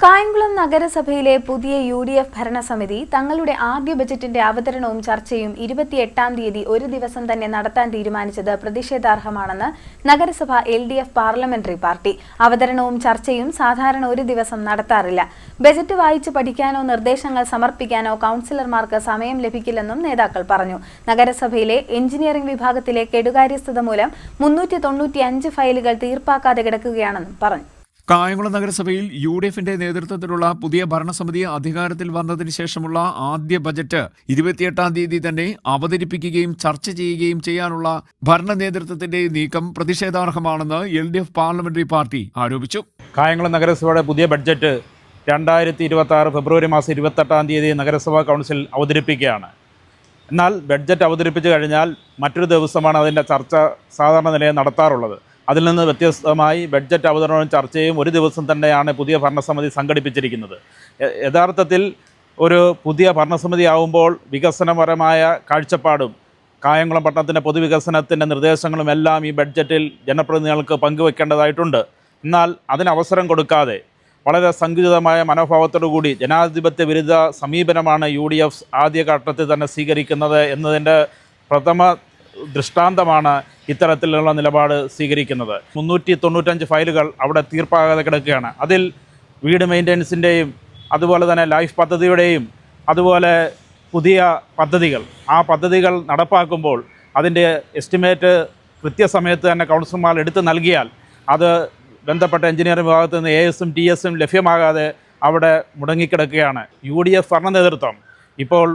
കായംകുളം നഗരസഭയിലെ പുതിയ UDF ഭരണസമിതി തങ്ങളുടെ ആദ്യ ബജറ്റിന്റെ അവതരണവും ചർച്ചയും 28-ാം തീയതി ഒരു ദിവസം തന്നെ നടത്താൻ തീരുമാനിച്ചത് പ്രതിഷേധാർഹമാണെന്ന് നഗരസഭ LDF പാർലമെന്ററി പാർട്ടി. അവതരണവും ചർച്ചയും സാധാരണ ഒരു ദിവസം നടത്താറില്ല. ബജറ്റ് വായിച്ച് പഠിക്കാനോ നിർദ്ദേശങ്ങൾ സമർപ്പിക്കാനോ കൗൺസിലർമാർക്ക് സമയം ലഭിക്കില്ലെന്നും നേതാക്കൾ പറഞ്ഞു. നഗരസഭയിലെ എഞ്ചിനീയറിംഗ് വിഭാഗത്തിലെ കെടുകാര്യസ്ഥത മൂലം 395 ഫയലുകൾ തീർപ്പാക്കാതെ കിടക്കുകയാണെന്നും പറഞ്ഞു. കായംകുളം നഗരസഭയിൽ UDFന്റെ നേതൃത്വത്തിലുള്ള പുതിയ ഭരണസമിതി അധികാരത്തിൽ വന്നതിന് ശേഷമുള്ള ആദ്യ ബജറ്റ് 28-ാം തീയതി തന്നെ അവതരിപ്പിക്കുകയും ചർച്ച ചെയ്യുകയും ചെയ്യാനുള്ള ഭരണ നേതൃത്വത്തിന്റെ നീക്കം പ്രതിഷേധാർഹമാണെന്ന് LDF പാർലമെന്ററി പാർട്ടി ആരോപിച്ചു. കായംകുളം നഗരസഭയുടെ പുതിയ ബഡ്ജറ്റ് 2026 ഫെബ്രുവരി മാസം 28-ാം തീയതി നഗരസഭാ കൗൺസിൽ അവതരിപ്പിക്കുകയാണ്. എന്നാൽ ബഡ്ജറ്റ് അവതരിപ്പിച്ചു കഴിഞ്ഞാൽ മറ്റൊരു ദിവസമാണ് അതിൻ്റെ ചർച്ച സാധാരണ നിലയിൽ നടത്താറുള്ളത്. അതിൽ നിന്ന് വ്യത്യസ്തമായി ബഡ്ജറ്റ് അവതരണവും ചർച്ചയും ഒരു ദിവസം തന്നെയാണ് പുതിയ ഭരണസമിതി സംഘടിപ്പിച്ചിരിക്കുന്നത്. യഥാർത്ഥത്തിൽ ഒരു പുതിയ ഭരണസമിതി ആവുമ്പോൾ വികസനപരമായ കാഴ്ചപ്പാടും കായംകുളം പട്ടണത്തിൻ്റെ പൊതുവികസനത്തിൻ്റെ നിർദ്ദേശങ്ങളും എല്ലാം ഈ ബഡ്ജറ്റിൽ ജനപ്രതിനിധികൾക്ക് പങ്കുവെക്കേണ്ടതായിട്ടുണ്ട്. എന്നാൽ അതിന് അവസരം കൊടുക്കാതെ വളരെ സങ്കുചിതമായ മനോഭാവത്തോടുകൂടി ജനാധിപത്യ വിരുദ്ധ സമീപനമാണ് UDF ആദ്യഘട്ടത്തിൽ തന്നെ സ്വീകരിക്കുന്നത് എന്നതിൻ്റെ പ്രഥമ ദൃഷ്ടാന്തമാണ് ഇത്തരത്തിലുള്ള നിലപാട് സ്വീകരിക്കുന്നത്. 395 ഫയലുകൾ അവിടെ തീർപ്പാകാതെ കിടക്കുകയാണ്. അതിൽ വീട് മെയിൻ്റനൻസിൻ്റെയും അതുപോലെ തന്നെ ലൈഫ് പദ്ധതിയുടെയും അതുപോലെ പുതിയ പദ്ധതികൾ ആ പദ്ധതികൾ നടപ്പാക്കുമ്പോൾ അതിൻ്റെ എസ്റ്റിമേറ്റ് കൃത്യസമയത്ത് തന്നെ കൗൺസിലർമാർ എടുത്ത് നൽകിയാൽ അത് ബന്ധപ്പെട്ട എഞ്ചിനീയറിംഗ് വിഭാഗത്തിൽ നിന്ന് AS-ഉം TS-ഉം ലഭ്യമാകാതെ അവിടെ മുടങ്ങിക്കിടക്കുകയാണ്. UDF ഭരണ നേതൃത്വം ഇപ്പോൾ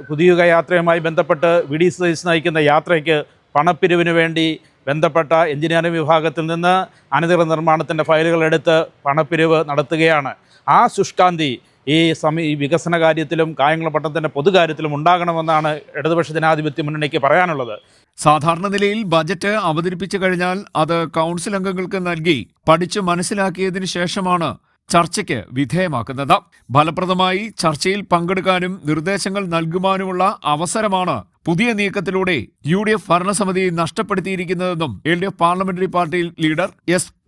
പുതിയ യാത്രയുമായി ബന്ധപ്പെട്ട് VD സതീശൻ നയിക്കുന്ന യാത്രയ്ക്ക് പണപ്പിരിവിന് വേണ്ടി ബന്ധപ്പെട്ട എഞ്ചിനീയറിംഗ് വിഭാഗത്തിൽ നിന്ന് അനധികൃത നിർമ്മാണത്തിൻ്റെ ഫയലുകൾ എടുത്ത് പണപ്പിരിവ് നടത്തുകയാണ്. ആ ശുഷ്കാന്തി ഈ വികസന കാര്യത്തിലും കായംകുളം പട്ടണത്തിൻ്റെ പൊതുകാര്യത്തിലും ഉണ്ടാകണമെന്നാണ് ഇടതുപക്ഷ ജനാധിപത്യ മുന്നണിക്ക് പറയാനുള്ളത്. സാധാരണ നിലയിൽ ബജറ്റ് അവതരിപ്പിച്ചു കഴിഞ്ഞാൽ അത് കൗൺസിൽ അംഗങ്ങൾക്ക് നൽകി പഠിച്ചു മനസ്സിലാക്കിയതിനു ശേഷമാണ് ചർച്ചയ്ക്ക് വിധേയമാക്കുന്നത്. ഫലപ്രദമായി ചർച്ചയിൽ പങ്കെടുക്കാനും നിർദ്ദേശങ്ങൾ നൽകുവാനുമുള്ള അവസരമാണ് പുതിയ നീക്കത്തിലൂടെ UDF ഭരണസമിതി നഷ്ടപ്പെടുത്തിയിരിക്കുന്നതെന്നും LDF parliamentary party leader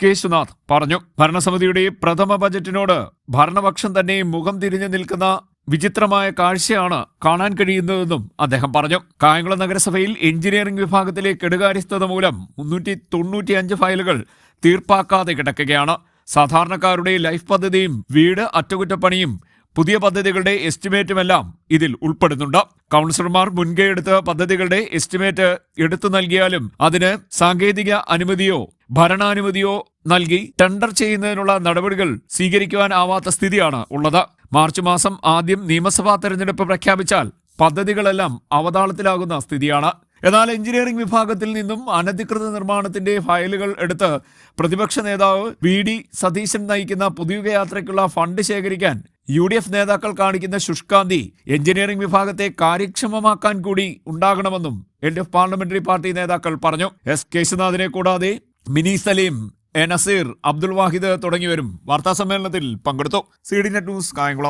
Keshunath പറഞ്ഞു. ഭരണസമിതിയുടെ പ്രഥമ ബജറ്റിനോട് ഭരണപക്ഷം തന്നെ മുഖം തിരിഞ്ഞു നിൽക്കുന്ന വിചിത്രമായ കാഴ്ചയാണ് കാണാൻ കഴിയുന്നതെന്നും അദ്ദേഹം പറഞ്ഞു. കായംകുളം നഗരസഭയിൽ എഞ്ചിനീയറിംഗ് വിഭാഗത്തിലെ കെടുകാര്യസ്ഥത മൂലം 395 ഫയലുകൾ തീർപ്പാക്കാതെ കിടക്കുകയാണ്. സാധാരണക്കാരുടെ ലൈഫ് പദ്ധതിയും വീട് അറ്റകുറ്റപ്പണിയും പുതിയ പദ്ധതികളുടെ എസ്റ്റിമേറ്റുമെല്ലാം ഇതിൽ ഉൾപ്പെടുന്നുണ്ട്. കൗൺസിലർമാർ മുൻകൈയെടുത്ത് പദ്ധതികളുടെ എസ്റ്റിമേറ്റ് എടുത്തു നൽകിയാലും അതിന് സാങ്കേതിക അനുമതിയോ ഭരണാനുമതിയോ നൽകി ടെൻഡർ ചെയ്യുന്നതിനുള്ള നടപടികൾ സ്വീകരിക്കുവാനാവാത്ത സ്ഥിതിയാണ് ഉള്ളത്. മാർച്ച് മാസം ആദ്യം നിയമസഭാ തെരഞ്ഞെടുപ്പ് പ്രഖ്യാപിച്ചാൽ പദ്ധതികളെല്ലാം അവതാളത്തിലാകുന്ന സ്ഥിതിയാണ്. എന്നാൽ എഞ്ചിനീയറിംഗ് വിഭാഗത്തിൽ നിന്നും അനധികൃത നിർമ്മാണത്തിന്റെ ഫയലുകൾ എടുത്ത് പ്രതിപക്ഷ നേതാവ് VD സതീശൻ നയിക്കുന്ന പുതുയുഗയാത്രയ്ക്കുള്ള ഫണ്ട് ശേഖരിക്കാൻ UDF നേതാക്കൾ കാണിക്കുന്ന ശുഷ്കാന്തി എഞ്ചിനീയറിംഗ് വിഭാഗത്തെ കാര്യക്ഷമമാക്കാൻ കൂടി ഉണ്ടാകണമെന്നും LDF പാർലമെന്ററി പാർട്ടി നേതാക്കൾ പറഞ്ഞു. കേശുനാഥിനെ കൂടാതെ മിനി സലീം, നസീർ, അബ്ദുൽ വാഹിദ് തുടങ്ങിയവരും വാർത്താസമ്മേളനത്തിൽ പങ്കെടുത്തു. CDNet news, Kayamkulam.